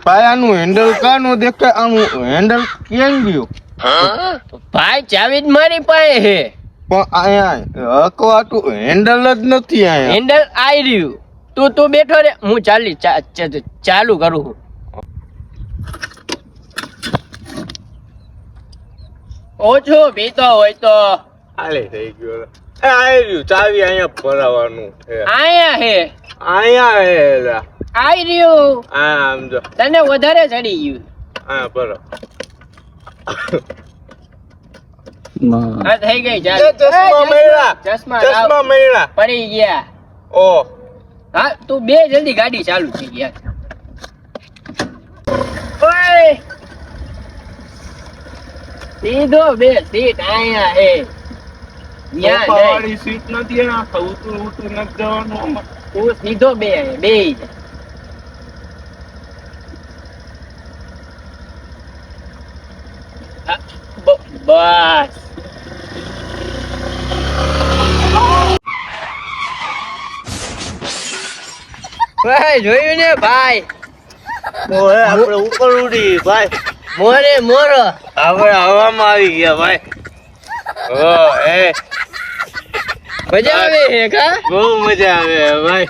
પાયાનું હેન્ડલ કાનું દેખાય, આનું હેન્ડલ કેમ ગયું? ભાઈ ચાવી જ મારી પાસે હે, પણ અહીંયા હકવાતું હેન્ડલ જ નથી. અહીંયા હેન્ડલ આઈ રહ્યું. તું બેઠો રે, હું ચાલુ કરું છું. ઓછો પીતો હોય તો હાલે થઈ ગયો. આઈ રહ્યું ચાવી, અહીંયા ભરાવાનું છે. આયા હે, અહીંયા હે એલા. આઈ રહ્યું. આમ જો, તને વધારે ચડી ગયું. હા ભરો. હા થઈ ગઈ. ચાલ ચશ્મા મળ્યા, ચશ્મા ચશ્મા મળ્યા. પડી ગયા. ઓ હા તું બે જલ્દી, ગાડી ચાલુ થઈ ગયા. ઓય સીધો બે સીટ આયા હે. વાળી સીટ નથી, ઉતરું નથી જવાનું. તું સીધો બે બસ. ભાઈ જોયું ને ભાઈ, ઓય આપણે ઉપર ઉડી ભાઈ. મોરે મોરો આપણે હવામાં આવી ગયા ભાઈ. ઓ એ મજા આવે હે કા? બહુ મજા આવે ભાઈ.